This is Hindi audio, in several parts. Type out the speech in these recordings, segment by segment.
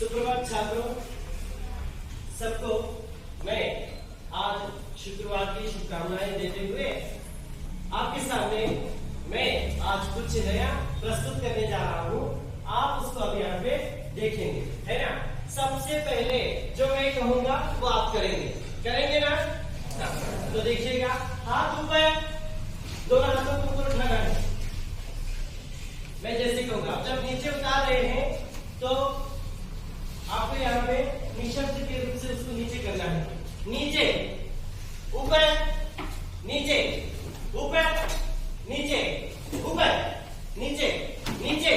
सुप्रभात छात्रों, सबको मैं आज शुक्रवार की शुभकामनाएं देते हुए आपके सामने मैं आज कुछ नया प्रस्तुत करने जा रहा हूँ। आप उसको अब यहाँ पे देखेंगे, है ना। सबसे पहले जो मैं कहूँगा वो आप करेंगे ना। तो देखिएगा, हाथ ऊपर, दोनों हाथों को ऊपर उठाना है। मैं जैसे कहूँगा, जब नीचे उतार रहे हैं तो आपको यहाँ पे निशब्द के रूप से उसको नीचे करना है। नीचे, ऊपर, नीचे, ऊपर, नीचे, ऊपर, नीचे, नीचे।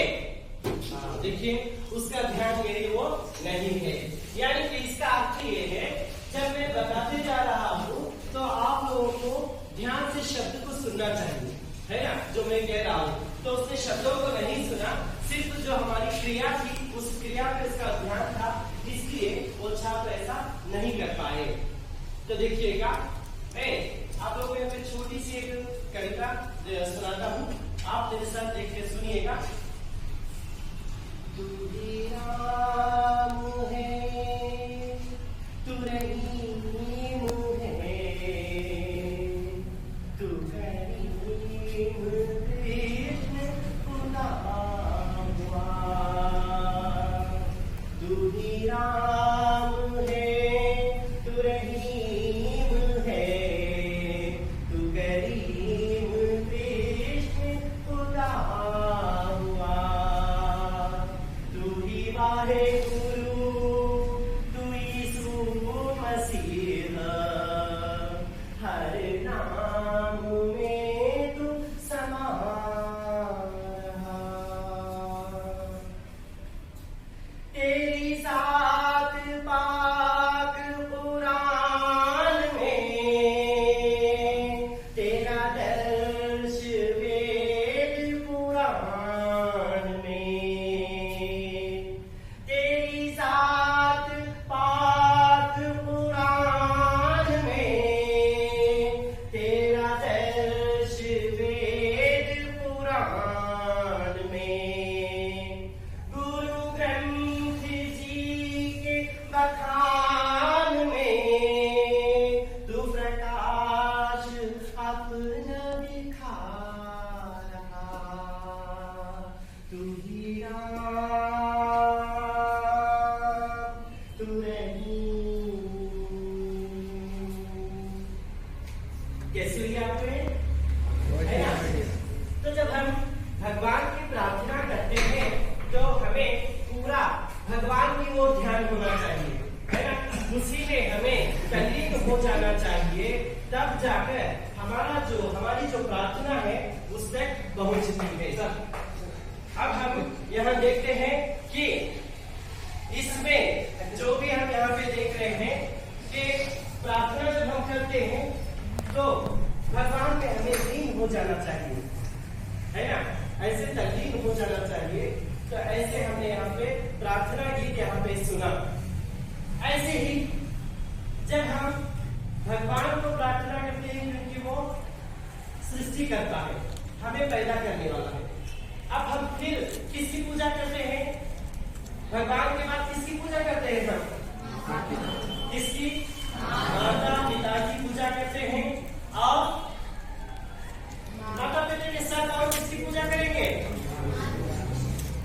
देखिए, उसका ध्यान मेरे वो नहीं है। यानी कि इसका अर्थ ये है, जब मैं बताते जा रहा हूँ तो आप लोगों को ध्यान से शब्द को सुनना चाहिए, है ना। जो मैं कह रहा हूँ तो उसने शब्दों को नहीं सुना, सिर्फ जो हमारी क्रिया थी उस क्रिया पर इसका ध्यान था, इसलिए वो छात्र ऐसा नहीं कर पाए। तो देखिएगा, मैं आप लोगों को यहाँ पे छोटी सी एक कविता सुनाता हूँ, आप मेरे साथ देख के सुनिएगा। तू ही राम है, तू रहीम है, तू करीम कृष्ण खुदा हुआ। तू ही राम है, तू रहीम है, तू करीम कृष्ण खुदा हुआ। तू ही वाहे गुरु, तू यीशु मसीह, हर नाम में तू समान रहा। तेरी सात पाक पुराण में, तेरा दर्श वेद पुराण में। तेरी सात पाक पुराण में, तेरा दर्श वेद पुराण में। गुरु ग्रंथ जी के बखान में, तू प्रकाश अपना दिखा रहा। तू ही राम, तू रहीम। कैसी हुई आपको, है ना। तो जब हम भगवान की प्रार्थना करते हैं तो हमें पूरा भगवान की ओर ध्यान होना चाहिए, है ना। उसी में हमें तल्लीन हो जाना चाहिए, तब जाकर हमारी जो प्रार्थना है उस तक पहुंचती है। अब हम यहाँ देखते हैं कि इसमें जो भी हम यहाँ पे देख रहे हैं कि प्रार्थना जब हम करते हैं तो भगवान में हमें लीन हो जाना चाहिए, है ना। ऐसे तल्लीन हो जाना चाहिए। तो ऐसे हमने यहाँ पे प्रार्थना गीत यहाँ पे सुना। ऐसे ही जब हम भगवान को प्रार्थना करते हैं, क्योंकि वो सृष्टि करता है, हमें पैदा करने वाला है। अब हम फिर किसकी पूजा करते हैं? भगवान के बाद किसकी पूजा करते हैं हम? किसकी? माता पिता की पूजा करते हैं। और माता पिता के साथ और किसकी पूजा करेंगे?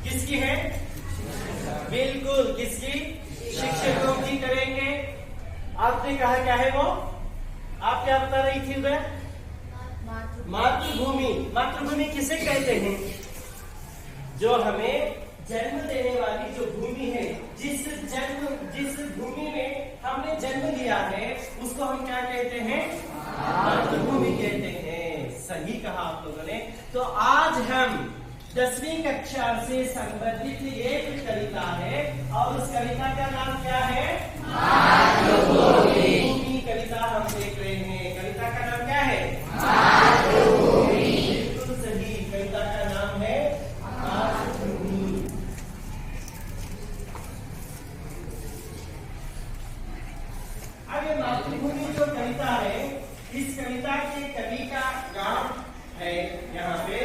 किसकी है? बिल्कुल, किसकी? शिक्षकों की करेंगे। आपने कहा क्या है वो? आप क्या बता रही थी उधर? मातृभूमि। मातृभूमि किसे कहते हैं? जो हमें जन्म देने वाली जो भूमि है, जिस भूमि में हमने जन्म लिया है, उसको हम क्या कहते हैं? मातृभूमि कहते हैं। सही कहा आप लोगों ने। तो आज हम 10वीं कक्षा से संबंधित एक कविता है, और उस कविता का नाम क्या है? मातृभूमि कविता हम देख रहे हैं। कविता का नाम क्या है? मातृभूमि। बिल्कुल सही, कविता का नाम है मातृभूमि। अब ये मातृभूमि जो कविता है, इस कविता के कवि का नाम है यहाँ पे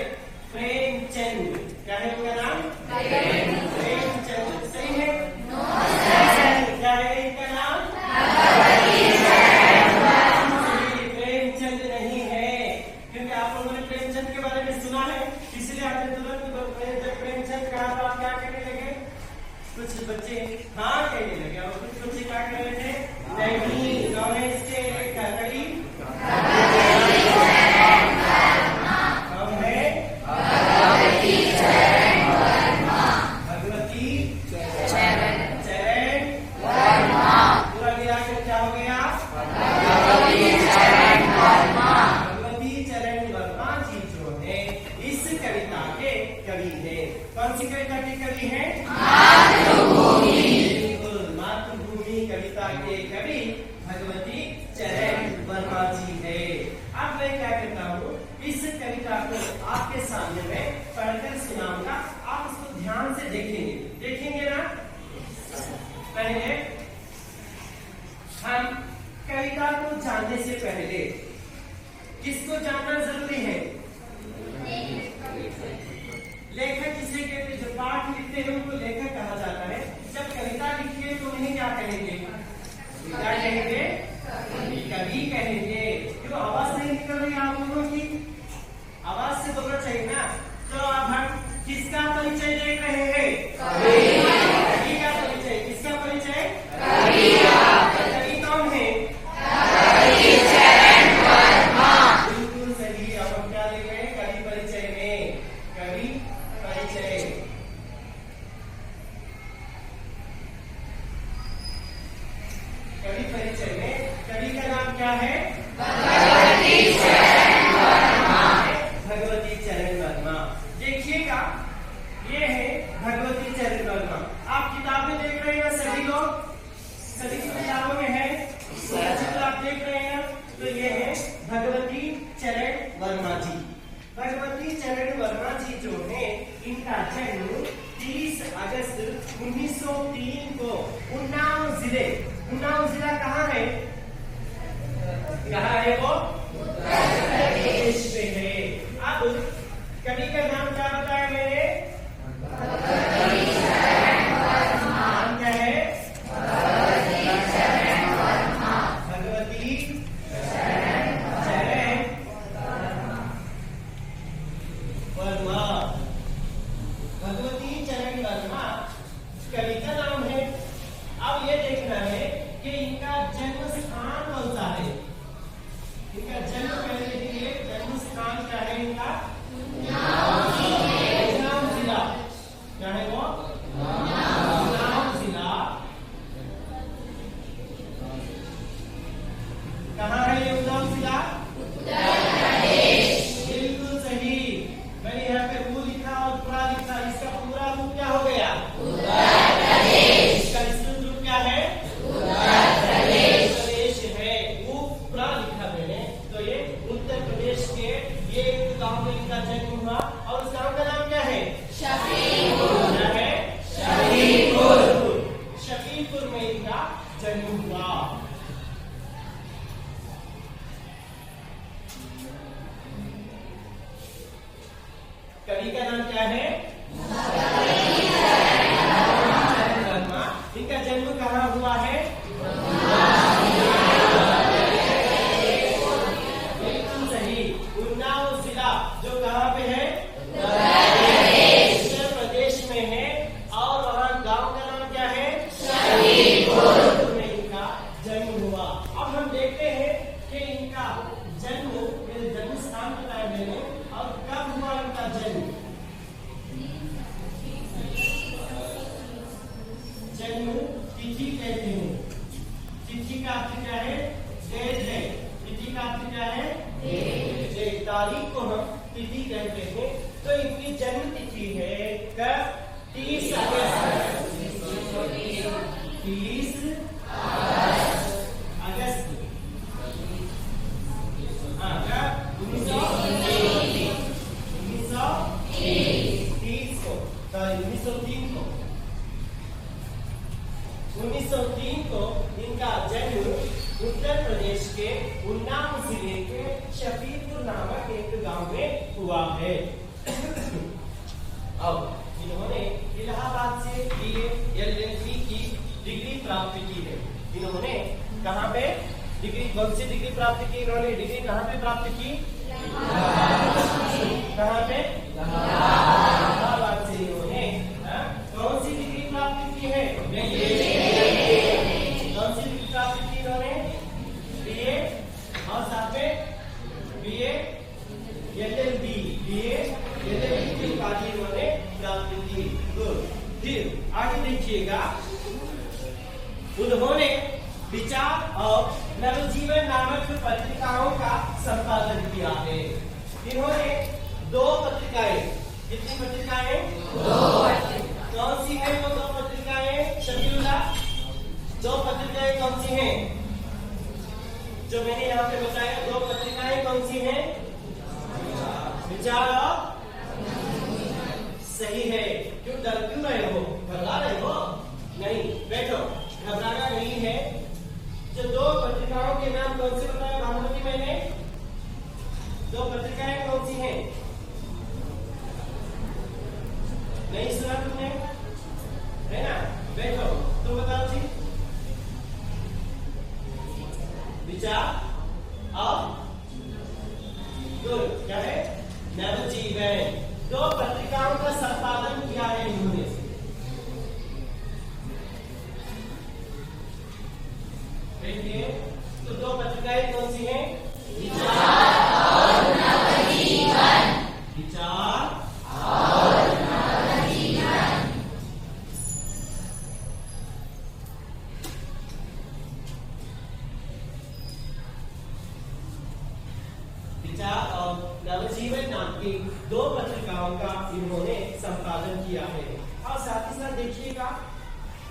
प्रेमचंद। क्या है उनका नाम? प्रेमचंद। सही है। को लेखक कहा जाता है। जब कविता लिखिए तो उन्हें क्या कहेंगे? क्या कहेंगे? कवि कहेंगे। क्यों आवाज नहीं निकल रही आप लोगों की? आवाज से बोलना चाहिए ना। तो अब हम किसका परिचय देख रहे हैं? कवि का परिचय। किसका परिचय? कवि कौन है? बिल्कुल सही। अब हम क्या देख रहे हैं? कवि परिचय में। कवि परिचय। कवि परिचय में कवि का नाम क्या है? भगवती चरण वर्मा। देखिएगा, ये है भगवती चरण वर्मा। आप किताबें देख रहे हैं सभी लोग? सभी की किताबों में है चित्र आप देख रहे हैं। तो ये है भगवती चरण वर्मा जी। भगवती चरण वर्मा जी जो है, इनका जन्म 30 अगस्त 1903 को उन्नाव जिला कहाँ है? कहाँ है वो? उत्तर प्रदेश में है। अब कवि का नाम क्या बताया मैंने? नाम क्या है? भगवती चरण वर्मा। भगवती चरण वर्मा कवि का नाम है। अब ये देखना है कि इनका जन्म स्थान कौन सा है। इनका जन्म पहले देखिए, जन्म स्थान क्या है इनका? उन्नाव जिला। क्या है वो? उन्नाव जिला। कहाँ है ये उन्नाव जिला? बिल्कुल सही। मैंने यहाँ पे ऊ लिखा और पूरा लिखा। इसका पूरा रूप क्या हो गया? इसका विस्तृत रूप क्या है? प्रदेश है। वो पूरा लिखा मैंने। तो ये उत्तर प्रदेश के ये एक गांव में इनका जन्म हुआ। और उस गांव का नाम क्या है? शफीपुर। क्या है? शफीपुर। शफीपुर में इनका जन्म हुआ। कवि का नाम क्या है? वर्मा। इनका जन्म कहाँ हुआ है? बिल्कुल सही। उन्नाव जिला जो कहाँ पे है? उत्तर प्रदेश में है। और वहाँ गांव का नाम क्या है? शफीपुर में इनका जन्म हुआ। अब हम देखते हैं कि इनका जन्म स्थान बताया मैंने और कब हुआ इनका जन्म। जन्म तिथि कहते हैं। तिथि का अर्थ क्या है? डेट है। तिथि का अर्थ क्या है? डेट। तारीख को हम तिथि कहते हैं। तो इनकी जन्म तिथि है कब? 30 अगस्त। 30 अगस्त। हाँ, कब? 1903 को इनका जन्म उत्तर प्रदेश के उन्नाव जिले के शफीपुर नामक एक गांव में हुआ है। अब इन्होंने इलाहाबाद से BA LLB की डिग्री प्राप्त की है। इन्होंने कहाँ पे डिग्री, कौन सी डिग्री प्राप्त की? इन्होंने डिग्री कहाँ पे प्राप्त की? कहाँ पे? इलाहाबाद से इन्होंने कौन सी डिग्री प्राप्त की है? कौन सी डिग्री प्राप्त की इन्होंने? BA और साथ में BA LLB की उपाधि इन्होंने प्राप्त की। फिर आगे देखिएगा, उन्होंने विचार और नवजीवन नामक पत्रिकाओं का संपादन किया है। इन्होंने 2 पत्रिकाएं, कितनी पत्रिकाएं? 2। कौन सी है वो 2 पत्रिकाएं? शफीउल्लाह, 2 पत्रिकाएं कौन सी हैं? जो मैंने यहाँ पे बताया 2 पत्रिकाएं कौन सी हैं? विचार और सही है। क्यों रहे हो? घबरा रहे हो? नहीं, बैठो, घबराना नहीं है। जो 2 पत्रिकाओं के नाम कौन से बताया भानुमति मैंने? 2 पत्रिकाएं कौन सी हैं? नहीं सुना तुमने?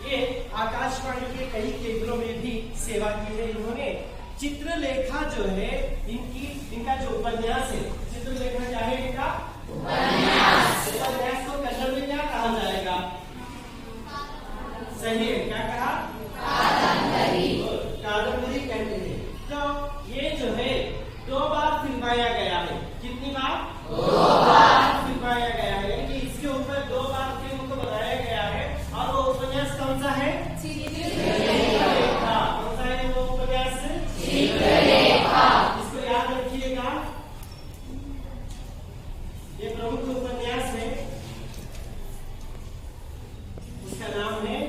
ये आकाशवाणी के कई केंद्रों में भी सेवा की है इन्होंने। चित्रलेखा जो है इनका जो उपन्यास है, चित्रलेखा क्या है इनका उपन्यास को कन्नड़ में क्या कहा जाएगा? सही है, क्या कहा? कादम्बरी कहते हैं। तो ये जो है 2 बार फिल्माया गया है। कितनी बार? 2 बार फिल्माया गया है, यानी कि इसके ऊपर 2 बार फिल्म को बनाया गया है। और वो उपन्यास कौन सा है? चित्रलेखा। कौन सा है वो उपन्यास? चित्रलेखा। इसको याद रखिएगा, ये प्रमुख उपन्यास है, उसका नाम है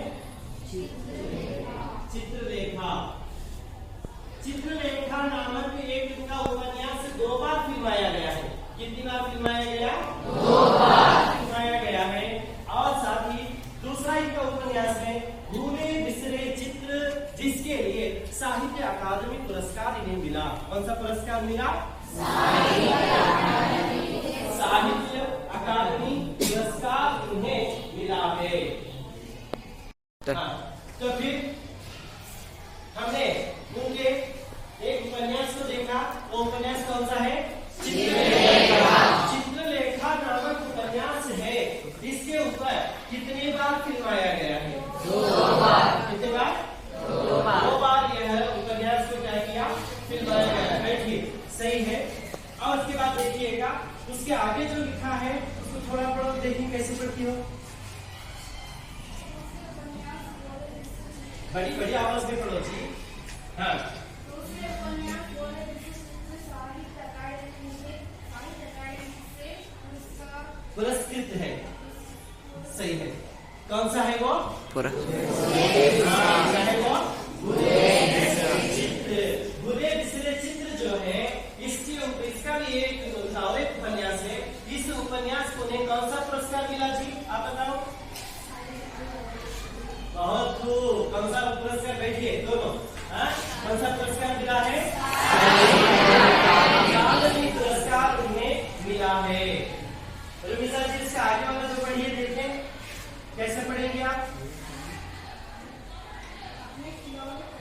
चित्रलेखा। चित्रलेखा नामक एक इनका उपन्यास 2 बार फिल्माया गया है। कितनी बार फिल्माया गया? 2 बार फिल्माया गया है। और साथ ही दूसरा इनका उपन्यास है भूले बिसरे चित्र, जिसके लिए साहित्य अकादमी पुरस्कार इन्हें मिला। कौन सा पुरस्कार मिला? साहित्य अकादमी पुरस्कार इन्हें मिला है। तो फिर हमने उनके एक उपन्यास को देखा। वो उपन्यास कौन सा है? चित्रलेखा। चित्रलेखा नामक उपन्यास है, इसके ऊपर कितनी बार फिल्माया गया है? 2 बार। कितनी बार? 2 बार यह उपन्यास को क्या किया? फिल्माया गया। बैठिए, सही है। और उसके बाद देखिएगा उसके आगे जो लिखा है उसको थोड़ा पढ़ो, देखिए कैसे पढ़ती हो। बड़ी बड़ी आवाज में पढ़ो जी। हाँ, पुरस्कृत है। सही है। कौन सा है वो? है वो चित्र। भूले बिसरे चित्र जो है इसका भी एक उपन्यास है। इस उपन्यास को ने कौन सा पुरस्कार मिला जी? आप बताओ। बहुत खूब। कौन सा पुरस्कार? बैठिए दोनों। कौन सा पुरस्कार मिला है? अकादमी पुरस्कार उन्हें मिला है। रमीसा जी, इसका आगे वाला जो पढ़िए, देखें कैसे पढ़ेंगे आप।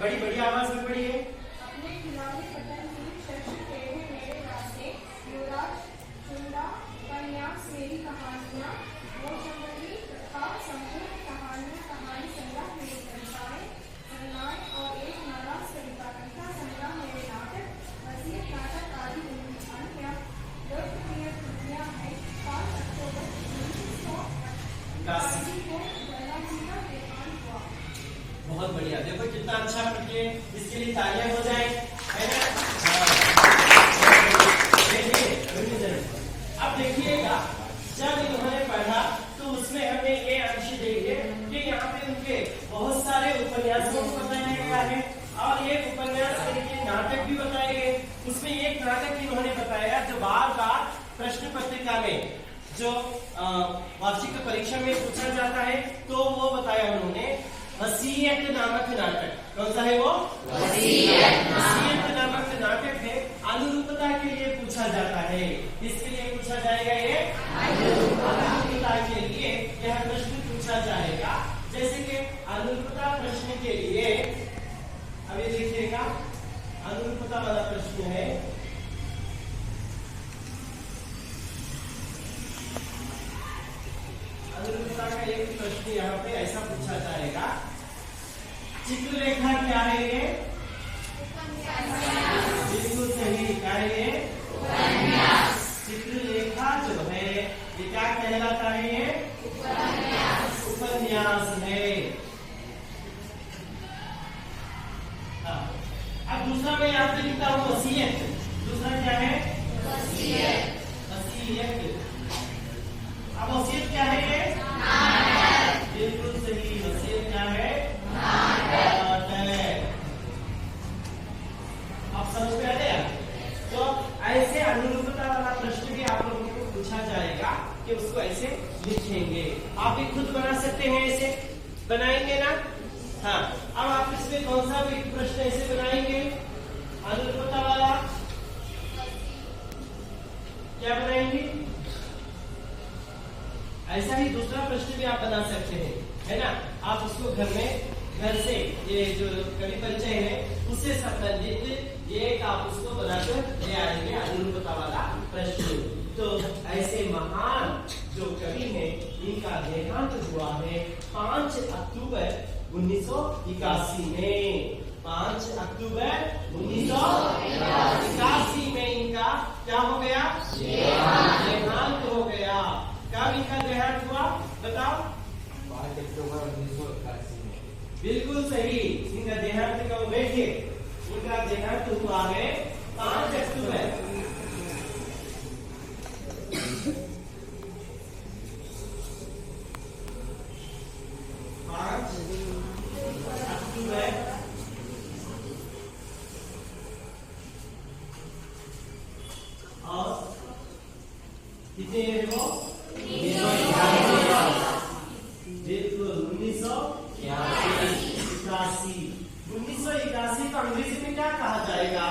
बड़ी बड़ी आवाज में पढ़िए। मेरी कहानियां वो जंगली का संपूर्ण कहानी संग्रह मेरी कविताएं और एक नारा कविता संग्रह मेरे नाटक वसीयत नाटक आदि अन्य लोकप्रिय कृतियां हैं। 5 अक्टूबर 1980 को गंगा जी का देहांत हुआ। बहुत बढ़िया। देखो कितना अच्छा पढ़िए, इसके लिए तालियां हो जाए, है ना? अब देखिएगा, जब इन्होंने पढ़ा तो उसमें हमें ये अंश देंगे कि यहाँ पे उनके बहुत सारे उपन्यासों को बताया गया है और एक उपन्यास के नाटक भी बताए गए। उसमें एक नाटक इन्होंने बताया जो बार बार प्रश्न पत्रिका में, जो वार्षिक परीक्षा में पूछा जाता है, तो वो बताया उन्होंने वसीयत नामक नाटक। कौन सा है वो? वसीयत नामक नाटक है। अनुरूपता के लिए पूछा जाता है। इसके लिए पूछा जाएगा, ये अनुरूपता के लिए यह प्रश्न पूछा जाएगा। जैसे कि अनुरूपता प्रश्न के लिए अभी देखिएगा, अनुरूपता वाला प्रश्न है। अनुरूपता का एक प्रश्न यहाँ पे ऐसा पूछा जाएगा, चित्रलेखा क्या है ये? बिल्कुल सही। क्या है ये? चित्रलेखा जो है ये क्या कहलाता है? ये उपन्यास है। अब दूसरा मैं यहाँ पे लिखता हूँ वसीयत। दूसरा क्या है? वसीयत। अब वसीयत क्या है? ये बिल्कुल सही। वसीयत क्या है? आप समझ में आ गया? तो ऐसे अनुरूपता वाला प्रश्न भी आप लोगों को पूछा जाएगा कि उसको ऐसे लिखेंगे। आप भी खुद बना सकते हैं, ऐसे बनाएंगे ना? हाँ। अब आप इसमें कौन सा भी प्रश्न ऐसे बनाएंगे अनुरूपता वाला? क्या बनाएंगे? ऐसा ही दूसरा प्रश्न भी आप बना सकते हैं, है ना? आप उसको घर से ये जो कवि परिचय है उससे संबंधित एक आप उसको बनाकर ले आएंगे अनुरूपता वाला प्रश्न। तो ऐसे महान जो कवि हैं इनका देहांत हुआ है 5 अक्टूबर 1981 में। 5 अक्टूबर 1981 में इनका क्या हो गया? देहांत हो गया। कब इनका देहांत हुआ बताओ? 5 अक्टूबर 1981 में। बिल्कुल सही। इनका देहांत कब? बैठिए, इनका देहांत हुआ है 5 अक्टूबर 5 अक्टूबर और कितने वो 1981 को अंग्रेजी में क्या कहा जाएगा?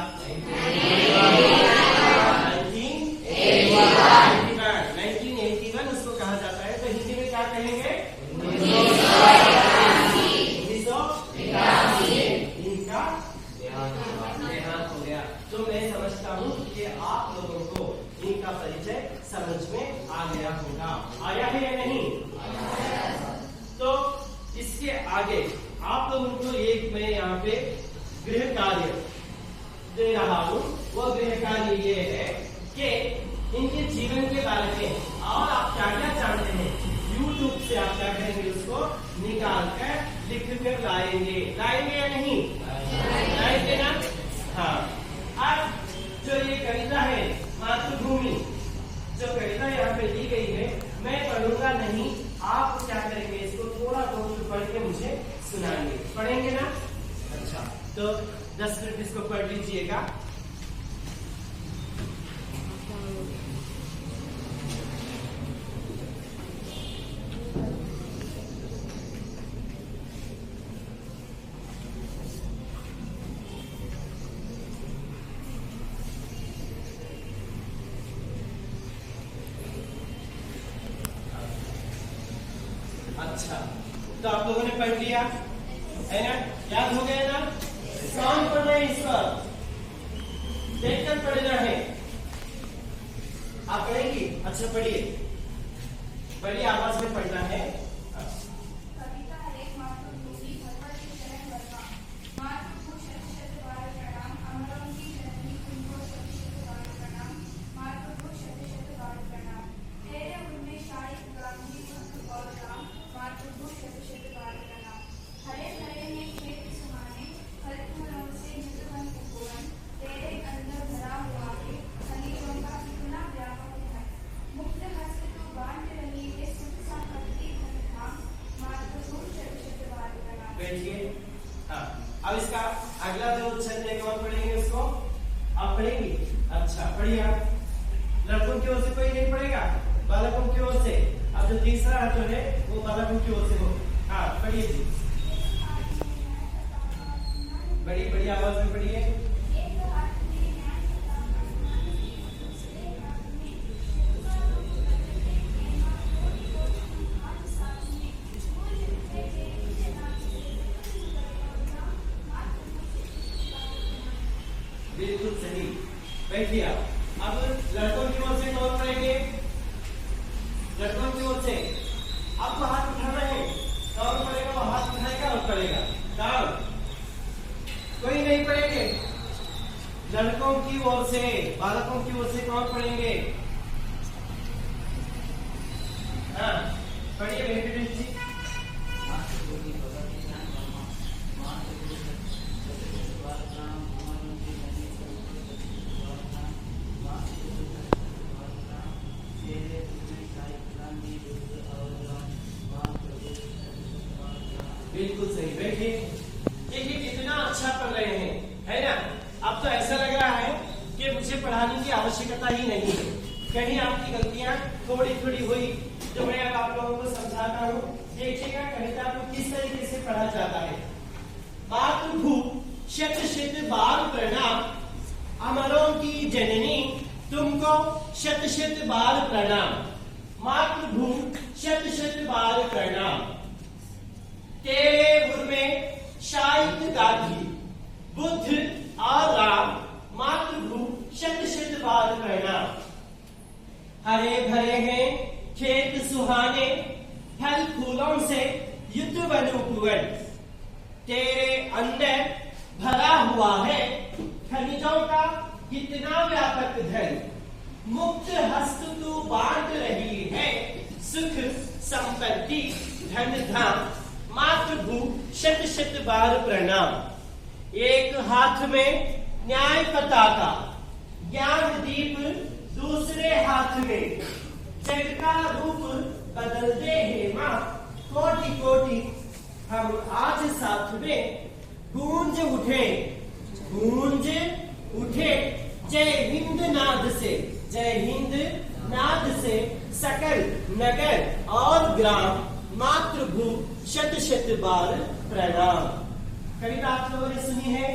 1981 उसको कहा जाता है। तो हिंदी में क्या कहेंगे? 1981 इनका देहांत हो गया। तो मैं समझता हूँ कि आप लोगों को इनका परिचय समझ में आ गया होगा। आया है या नहीं? तो इसके आगे आप लोगों को एक मैं यहाँ पे गृह कार्य दे रहा हूँ। वो गृह कार्य ये है कि इनके जीवन के बारे में और आप क्या क्या जानते हैं YouTube से आप क्या करेंगे उसको निकाल कर लिख कर लाएंगे या नहीं? लाएंगे ना? हाँ। अब जो ये कविता है मातृभूमि, जो कविता यहाँ पे दी गई है मैं पढ़ूंगा नहीं, आप क्या करेंगे इसको थोड़ा बहुत पढ़ के मुझे सुनाएंगे। पढ़ेंगे ना? अच्छा, तो 10 मिनट इसको पढ़ लीजिएगा। अच्छा, तो आप लोगों ने पढ़ लिया है ना? याद हो गया ना? सॉन्ग पढ़ना है, इस पर देखकर पढ़ना है। आप पढ़ेंगी? अच्छा पढ़िए, बड़ी आवाज में पढ़ना है। हाँ, अब इसका अगला जो छंद है कौन पढ़ेंगे उसको? आप पढ़ेंगी? अच्छा पढ़िए आप। लड़कों की ओर से कोई नहीं पढ़ेगा? बालकों की ओर से। अब जो तीसरा जो है वो बालकों की ओर से हो। हाँ पढ़िए जी, बड़ी बड़ी आवाज में पढ़िए। बिल्कुल सही, बैठिए आप। अब लड़कों की ओर से कौन पढ़ेंगे? लड़कों की ओर से आपको हाथ उठाना है। कौन पढ़ेगा? वो हाथ उठाएगा और पढ़ेगा। कौन? कोई नहीं पढ़ेंगे? लड़कों की ओर से, बालकों की ओर से कौन पढ़ेंगे? हाँ पढ़िए वेंकटेश जी। बिल्कुल सही, बैठिए। देखिए कितना अच्छा पढ़ रहे हैं, है ना? अब तो ऐसा लग रहा है कि मुझे पढ़ाने की आवश्यकता ही नहीं है। कहीं आपकी गलतियां थोड़ी थोड़ी हुई तो मैं अब आप लोगों को समझाता हूँ। देखिएगा कविता को किस तरीके से पढ़ा जाता है। मातृभू शत शत बार प्रणाम, अमरों की जननी तुमको शत शत बार प्रणाम। मातृभू शत शत बार प्रणाम। तेरे उर में शायद गाधी बुद्ध और राम मातृभू शत शत बार प्रणाम। हरे भरे हैं खेत सुहाने फल फूलों से युद्ध वनुपुवन। तेरे अंदर भरा हुआ है खनिजों का कितना व्यापक धन। मुक्त हस्त तू बांट रही है सुख संपत्ति धन धाम। मातृभू शत शत बार प्रणाम। एक हाथ में न्याय पताका ज्ञान दीप दूसरे हाथ में। जग का रूप बदल दे हे माँ कोटि कोटि हम आज साथ में। गूंज उठे जय हिंद नाद से, जय हिंद नाद से सकल नगर और ग्राम। मातृभू शत शत बार प्रणाम। कविता आप लोगों ने सुनी है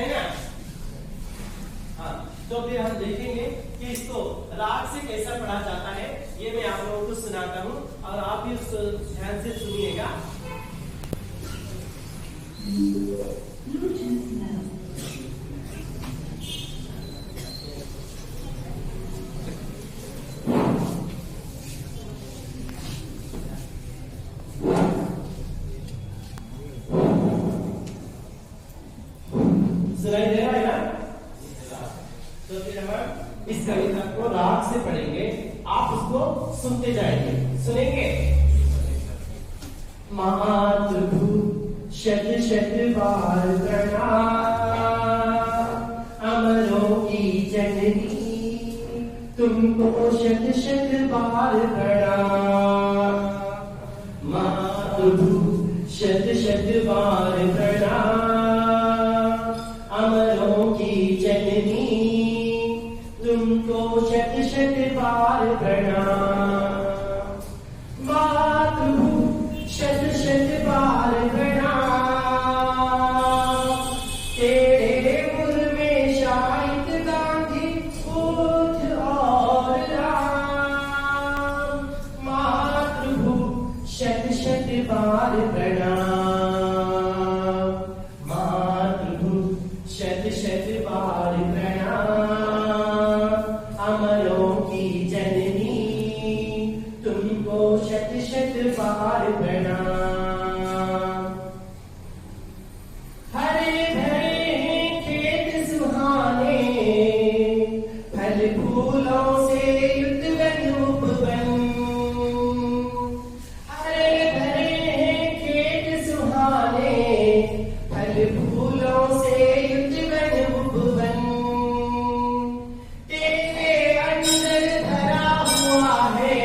ना? हाँ, तो फिर हम देखेंगे कि इसको राग से कैसा पढ़ा जाता है। ये मैं आप लोगों को सुनाता हूँ और आप भी उसको ध्यान से सुनिएगा। सुनाई दे रहा है ना? तो फिर हम इस कविता को राग से पढ़ेंगे, आप उसको सुनते जाएंगे। सुनेंगे? मातृभू शत शत बार प्रणाम। अमरों की जननी तुमको शत शत बार प्रणाम। मातृभू शत शत बार प्रणाम। अमरों की जननी तुमको शत शत बार प्रणाम। मातृभू शत शत बार प्रणाम। तेरे उर में शायद गांधी बुद्ध और राम। मातृभू शत शत बार प्रणाम। मातृभू शत शत बार प्रणाम। अमरों की जननी तुमको शत शत बार प्रणाम। हरे भरे खेत सुहाने फल फूलों से युक्त वन उपवन। हरे भरे खेत सुहाने फल फूलों से युक्त वन उपवन। तेरे अंदर भरा हुआ है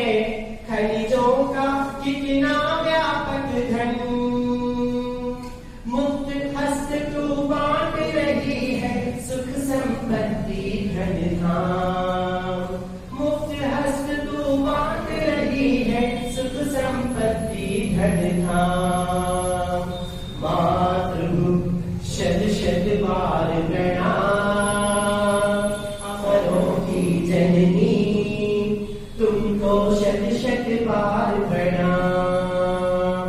खनिजों का कितना व्यापक धन। मुक्त हस्त तू बांट रही है सुख संपत्ति धन धाम। मुक्त हस्त तू बांट रही है सुख संपत्ति धन धाम। मातृभू शत शत बार प्रणाम। अमरों की जननी तुमको शत शत बार प्रणाम।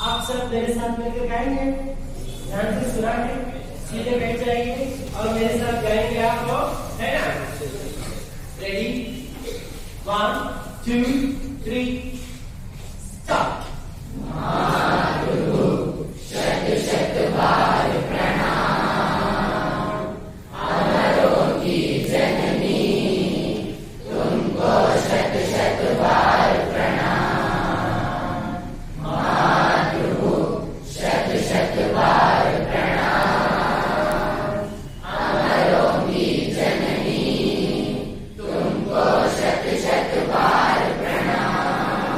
आप सब मेरे साथ मिलकर गाएंगे, ध्यान से सुना के सीधे बैठ जाएंगे और मेरे साथ गाएंगे आप लोग, है ना? रेडी? 1 2 3 स्टार्ट। शत शत बार प्रणाम। अमरों की जननी तुमको शत शत बार प्रणाम। मातृभू शत शत बार प्रणाम। अमरों की जननी तुमको शत शत बार प्रणाम।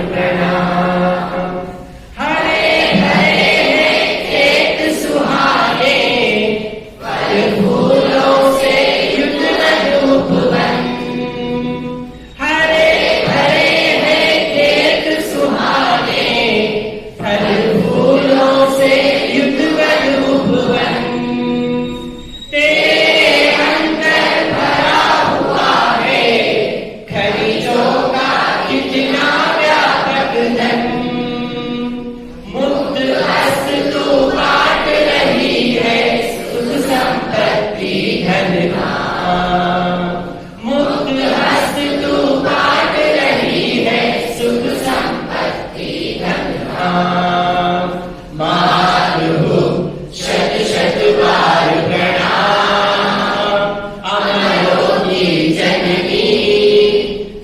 प्रणाम। हरे भरे हैं खेत सुहाने, फल फूलों से युक्त मधुवन। हरे भरे हैं खेत सुहाने, फल फूलों से युक्त मधुवन। तेरे अंदर भरा हुआ है खनिजों का कितना व्यापक धन। मुक्त हस्त तू बांट रही है सुख संपत्ति धन धाम। मुक्त हस्त तू बांट रही है सुख संपत्ति धन धाम। मातृभू शत शत बार प्रणाम। अमरों की जननी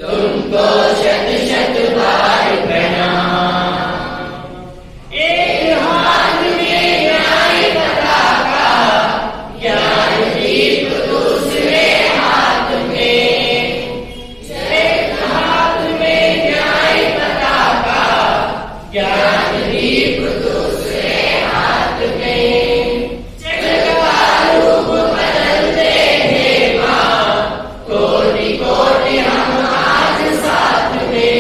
तुमको शत शत बार प्रणाम। एक हाथ में न्याय पताका, ज्ञान दीप दूसरे हाथ में। एक हाथ में न्याय पताका, ज्ञान दीप दूसरे हाथ में। जग का रूप बदलते हैं माँ, कोटि कोटि हम आज साथ में।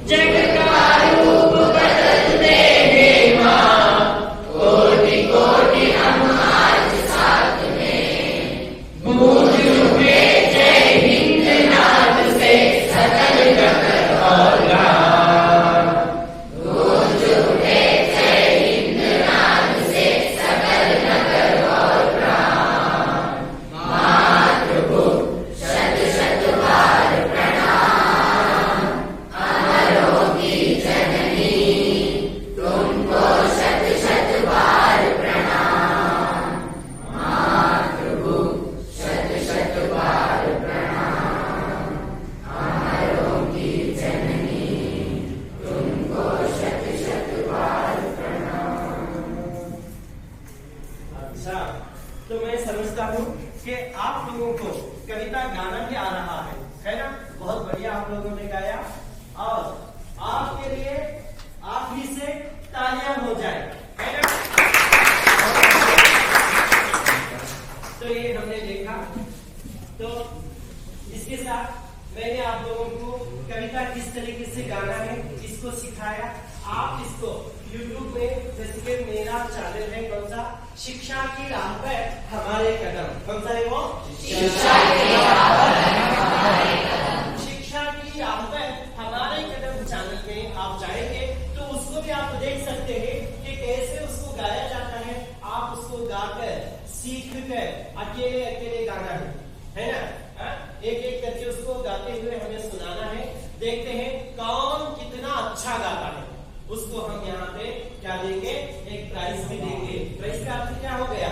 जग का रूप बदलते हैं माँ, कोटि कोटि हम आज साथ में। गूंज उठे जय हिंद नाद से सकल नगर और गाँव। गूंज उठे जय हिंद नाद से सकल नगर और गाँव। मातृभू शत शत बार प्रणाम। अमरों की जननी तुमको शत शत बार प्रणाम। मातृभू शत शत बार प्रणाम। अमरों की जननी तुमको शत शत बार प्रणाम। अच्छा, तो मैं समझता हूँ कि आप लोगों को कविता गाना भी आ रहा है ना? बहुत बढ़िया आप लोगों ने गाया। और आपके लिए आप ही से तालियां हो जाए, है ना? तो ये हमने देखा। तो इसके साथ मैंने आप लोगों को कविता किस तरीके से गाना है इसको सिखाया। आप इसको YouTube में, जैसे कि मेरा चैनल है कौन सा, शिक्षा की राह पर हमारे कदम। कौन सा है वो? शिक्षा की राह पर हमारे कदम। शिक्षा की राह पर हमारे कदम चैनल में आप जाएंगे तो उसको भी आप देख सकते हैं कि कैसे उसको गाया जाता है। आप उसको गाकर सीख कर अकेले अकेले गाना है ना? एक एक करके उसको गाते हुए हमें सुनाना है। देखते हैं कौन कितना अच्छा गाता है। उसको हम यहाँ पे क्या देंगे? एक प्राइज भी देंगे। प्राइज का अर्थ क्या हो गया?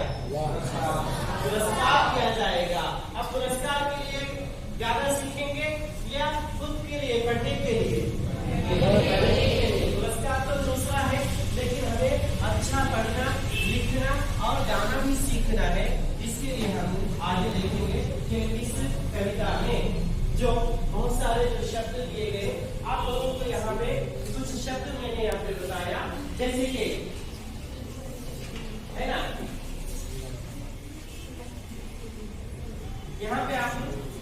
पुरस्कार किया जाएगा। अब पुरस्कार के लिए गाना सीखेंगे या खुद के लिए, पढ़ने के लिए? पुरस्कार तो दूसरा है, लेकिन हमें अच्छा पढ़ना, लिखना और गाना भी सीखना है। इसके लिए हम आगे देखेंगे कि इस कविता में जो बहुत सारे जो शब्द दिए गए, आप लोगों को यहाँ पे कुछ शब्द मैंने यहाँ पे बताया, जैसे कि है ना, यहाँ पे आप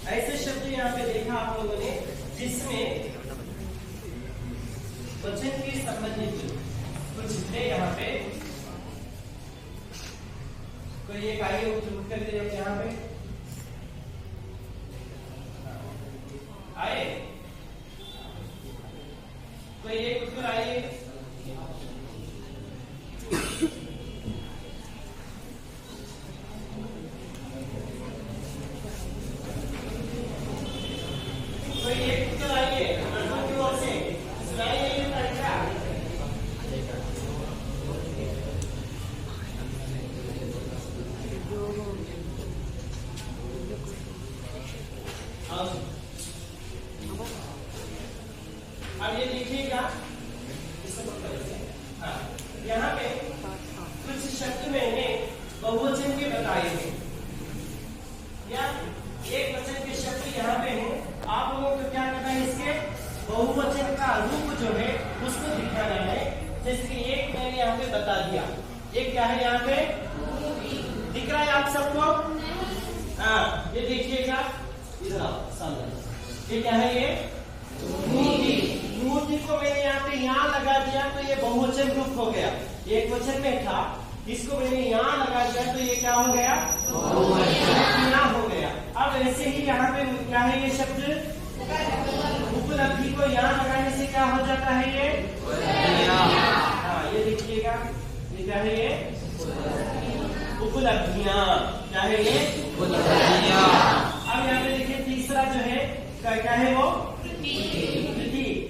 ऐसे शब्द यहाँ पे देखा आप लोगों ने जिसमें वचन के संबंधित कुछ थे। यहाँ पे कोई एक आइए उत्तर दे यहाँ पे आए, कोई एक उत्तर आइए। कोई एक उत्तर आइए लड़कों की ओर से, सुनाइए ये परीक्षा। अब ये लिखिएगा। यहाँ पे कुछ शब्द मैंने बहुवचन के बताए हैं या एक वचन के शब्द यहाँ पे हैं। आप लोगों को क्या करना है? इसके बहुवचन का अर्थ जैसे कि एक मैंने यहाँ पे बता दिया, एक क्या है यहाँ पे दिख रहा है आप सबको? हाँ, ये देखिएगा इधर आओ सामने, ये क्या है ये मूर्ति। मूर्ति को मैंने यहाँ पे यहाँ लगा दिया तो ये बहुवचन रूप हो गया, एक वचन में था, इसको मैंने यहाँ लगा दिया तो ये क्या हो गया यहाँ हो गया। अब ऐसे ही यहाँ पे क्या है ये शब्द उपलब्धि को यहाँ लगाने से क्या हो जाता है ये हाँ, ये देखिएगा ये क्या है ये उपलब्धियां, क्या है ये उपलब्धियां। अब यहाँ पे देखिए तीसरा जो है क्या है वो कृति।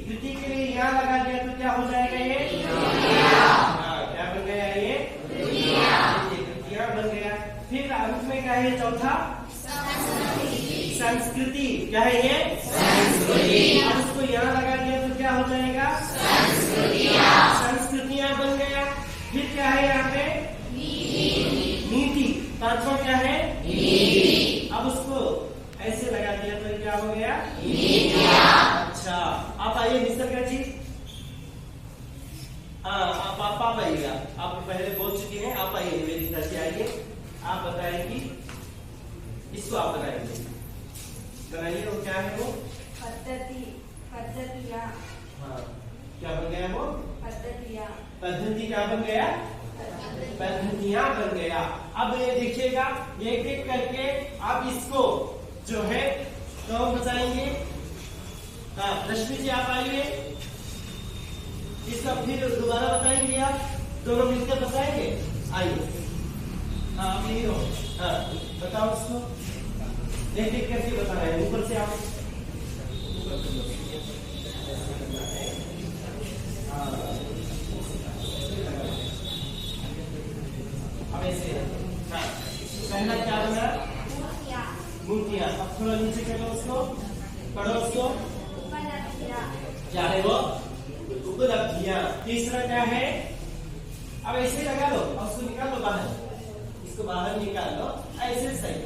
कृति के लिए यहाँ लगा दिया तो क्या हो जाएगा ये हाँ, क्या बन गया ये कृतियां बन गया। फिर अंत में क्या है चौथा संस्कृति, क्या है ये संस्कृति। अब इसको यहाँ लगा दिया तो क्या हो जाएगा संस्कृतियां बन गया। फिर क्या है यहाँ पे नीति, पांचवा क्या है अब उसको ऐसे लगा दिया तो क्या हो गया अच्छा। आप आइए निसर्ग जी, हाँ आप आइएगा, आप पहले बोल चुके हैं, आप आइए निवेदिता जी आइए, आप बताएंगी इसको, आप बनाएंगे बनाइए वो क्या है वो पद्धतियाँ। हाँ क्या बन गया वो पद्धतियाँ। पद्धति क्या बन गया पद्धतियां बन गया। अब ये देखिएगा एक एक करके आप इसको जो है तो बताएंगे। हाँ रश्मि जी आप आइए, इसका फिर दोबारा बताएंगे, आप दोनों मिलकर बताएंगे, आइए। हाँ आप यही हो, हाँ बताओ उसको, देख देख करके बता रहे हैं, ऊपर से आप अब ऐसे हाँ पहला क्या बना मूर्तियां। अब थोड़ा नीचे करो उसको, पढ़ो उसको, क्या है वो उपलब्धियां। तीसरा क्या है अब ऐसे लगा लो और उसको निकाल लो बाहर, इसको बाहर निकाल लो ऐसे सही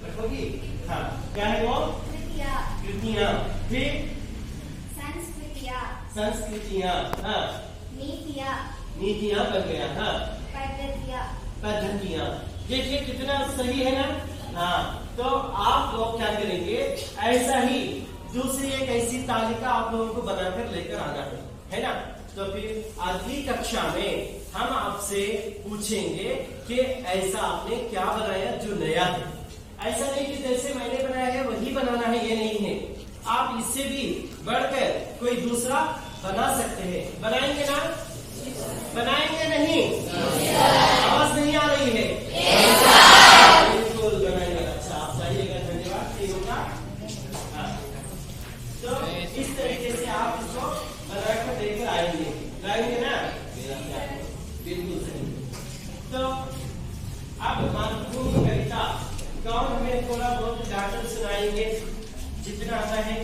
रखोगी। हाँ क्या है वो कृतियां। फिर संस्कृतियां, हाँ नीतियां बन गया। हाँ पद्धतियां। देखिए कितना सही है ना। हाँ तो आप लोग क्या करेंगे, ऐसा ही दूसरी एक ऐसी तालिका आप लोगों को बनाकर लेकर आना है ना। तो फिर अगली कक्षा में हम आपसे पूछेंगे कि ऐसा आपने क्या बनाया जो नया है। ऐसा नहीं कि जैसे मैंने बनाया है वही बनाना है, ये नहीं है, आप इससे भी बढ़कर कोई दूसरा बना सकते हैं। बनाएंगे ना, बनाएंगे नहीं, आवाज नहीं आ रही है, बिल्कुल बनाएंगे। अच्छा आप जाइएगा, धन्यवाद, ठीक होगा। हाँ तो इस तरीके से आप इसको बनाकर लेकर आएंगे, लाएंगे ना, बिल्कुल सही। तो अब महत्वपूर्ण कविता कौन हमें थोड़ा बहुत गाकर सुनाएंगे, जितना आता है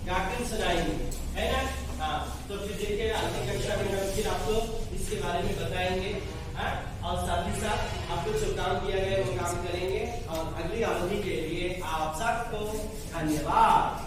गाकर सुनाएंगे, है ना। हाँ तो फिर देखिए अगली कक्षा में हम फिर आपको इसके बारे में बताएंगे। हाँ और साथ ही साथ आपको जो काम दिया गया वो काम करेंगे। और अगली अवधि के लिए आप सबको धन्यवाद।